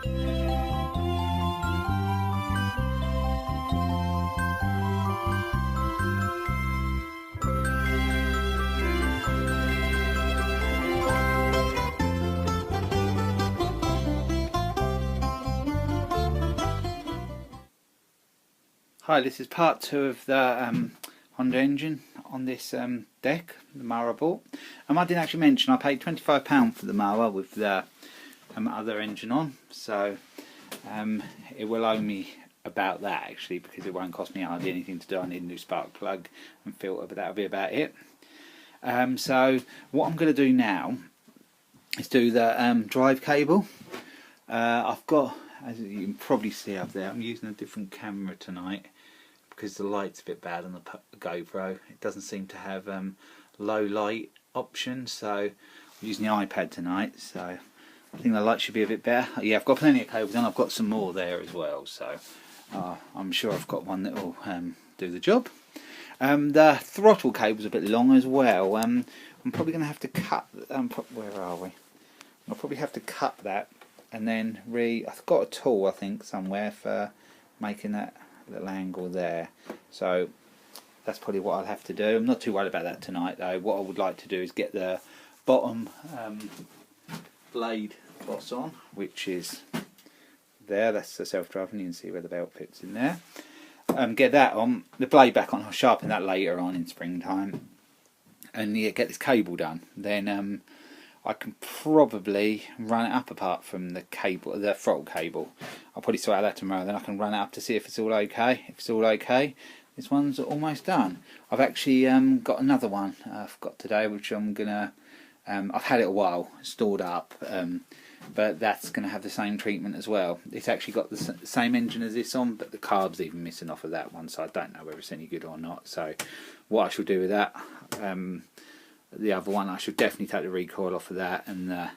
Hi, this is part 2 of the Honda engine on this deck, the mower I bought. I didn't actually mention I paid £25 for the mower with the other engine on, so it will owe me about that actually, because it won't cost me hardly anything to do. I need a new spark plug and filter, but that'll be about it. So what I'm going to do now is do the drive cable. I've got, as you can probably see up there, I'm using a different camera tonight because the light's a bit bad on the GoPro. It doesn't seem to have low light option, so I'm using the iPad tonight, so I think the light should be a bit better. Yeah, I've got plenty of cables and I've got some more there as well, so I'm sure I've got one that will do the job. The throttle cable's a bit long as well. I'm probably going to have to cut, where are we? I'll probably have to cut that and then I've got a tool I think somewhere for making that little angle there, so that's probably what I'll have to do. I'm not too worried about that tonight though. What I would like to do is get the bottom blade boss on, which is there. That's the self-driving. You can see where the belt fits in there. Get that on, the blade back on. I'll sharpen that later on in springtime, and yeah, get this cable done. Then I can probably run it up apart from the cable, the throttle cable. I'll probably sort out that tomorrow. Then I can run it up to see if it's all okay. If it's all okay, this one's almost done. I've actually got another one I've got today, which I'm gonna. I've had it a while stored up, but that's gonna have the same treatment as well. It's actually got the same engine as this on, but the carb's even missing off of that one, so I don't know whether it's any good or not. So what I shall do with that. The other one, I should definitely take the recoil off of that, and the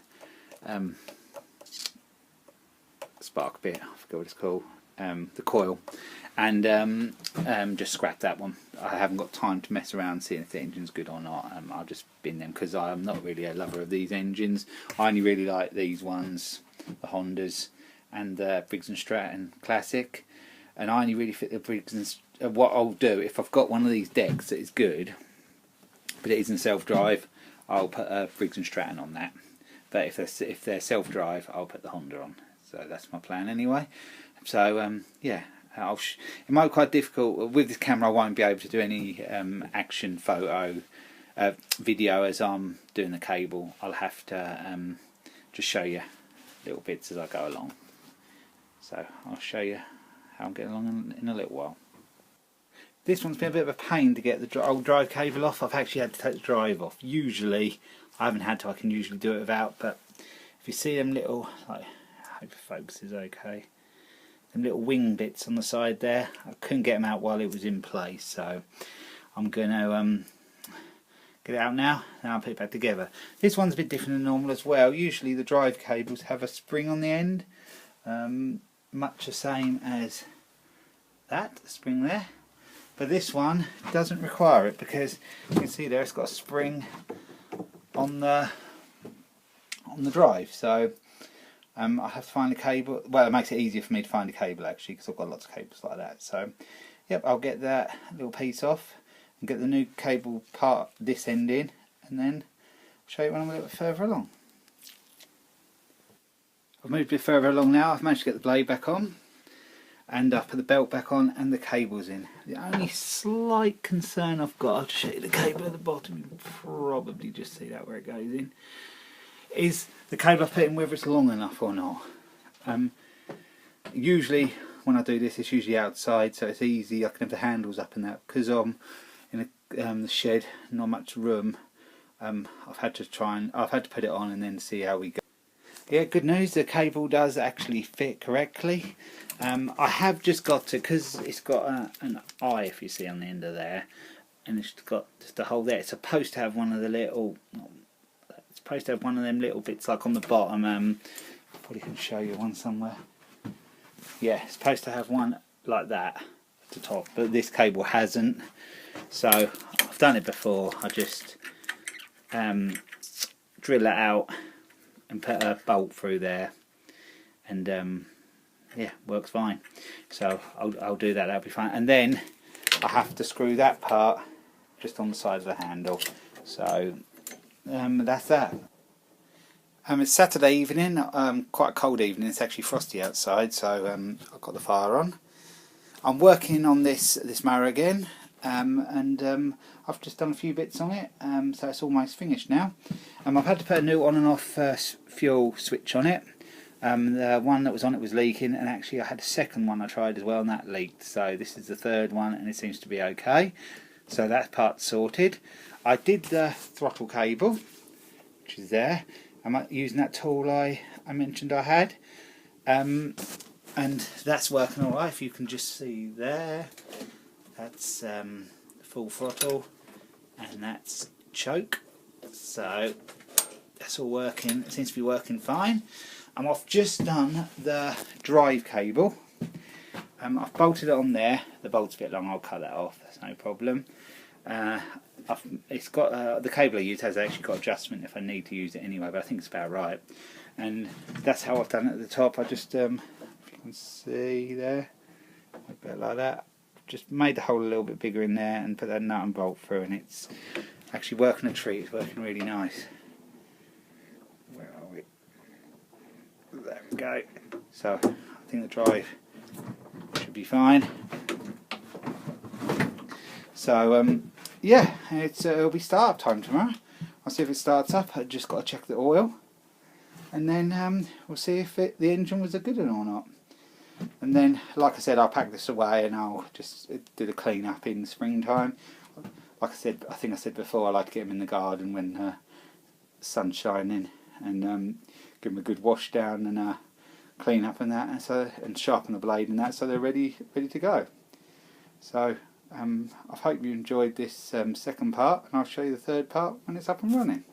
spark bit, I forget what it's called, the coil, and just scrap that one. I haven't got time to mess around seeing if the engine's good or not. I'll just bin them because I'm not really a lover of these engines. I only really like these ones, the Hondas and the Briggs & Stratton Classic, and I only really fit the Briggs & what I'll do, if I've got one of these decks that is good but it isn't self-drive, I'll put a Briggs & Stratton on that. But if they're self-drive, I'll put the Honda on. So that's my plan anyway. So yeah, it might be quite difficult with this camera. I won't be able to do any action photo video as I'm doing the cable. I'll have to just show you little bits as I go along. So I'll show you how I'm getting along in a little while. This one's been a bit of a pain to get the old drive cable off. I've actually had to take the drive off. Usually, I haven't had to, I can usually do it without, but if you see them little, like, I hope the focus is okay, them little wing bits on the side there, I couldn't get them out while it was in place, so I'm going to get it out now, and I'll put it back together. This one's a bit different than normal as well. Usually the drive cables have a spring on the end, much the same as that, the spring there. But this one doesn't require it because you can see there it's got a spring on the drive. So I have to find a cable. Well, it makes it easier for me to find a cable actually because I've got lots of cables like that. So yep, I'll get that little piece off and get the new cable part this end in, and then show you when I'm a little bit further along. I've moved a bit further along now. I've managed to get the blade back on, and I've put the belt back on and the cables in. The only slight concern I've got, I'll just show you the cable at the bottom, you can probably just see that where it goes in, is the cable I've put in, whether it's long enough or not. Usually when I do this, it's usually outside, so it's easy. I can have the handles up and that. Because I'm in the shed, not much room, I've had to put it on and then see how we go. Yeah, good news, the cable does actually fit correctly. I have just got to, because it's got an eye, if you see on the end of there, and it's got just a hole there. It's supposed to have one of the little, it's supposed to have one of them little bits like on the bottom. Probably can show you one somewhere. Yeah, it's supposed to have one like that at the top, but this cable hasn't. So I've done it before. I just drill it out and put a bolt through there, and yeah, works fine. So I'll do that. That'll be fine. And then I have to screw that part just on the side of the handle. So that's that. It's Saturday evening, quite a cold evening. It's actually frosty outside, so I've got the fire on. I'm working on this mower again, and I've just done a few bits on it, so it's almost finished now. I've had to put a new on and off fuel switch on it. The one that was on it was leaking, and actually I had a second one I tried as well, and that leaked. So this is the third one, and it seems to be okay. So that part's sorted. I did the throttle cable, which is there. I'm using that tool I mentioned I had, and that's working all right. If you can just see there, that's full throttle, and that's choke. So that's all working. It seems to be working fine. I've just done the drive cable. I've bolted it on there. The bolt's a bit long. I'll cut that off. That's no problem. It's got the cable I use has actually got adjustment if I need to use it anyway, but I think it's about right. And that's how I've done it at the top. I just, if you can see there, a bit like that. Just made the hole a little bit bigger in there and put that nut and bolt through, and it's actually working a treat. It's working really nice. Where are we? There we go. So I think the drive should be fine. So yeah, it'll be start-up time tomorrow. I'll see if it starts up. I just got to check the oil, and then we'll see if the engine was a good one or not. And then, like I said, I'll pack this away and I'll just do the clean up in springtime. Like I said, I think I said before, I like to get them in the garden when the sun's shining, and give them a good wash down and clean up and that, and sharpen the blade and that, so they're ready to go. So I hope you enjoyed this second part, and I'll show you the third part when it's up and running.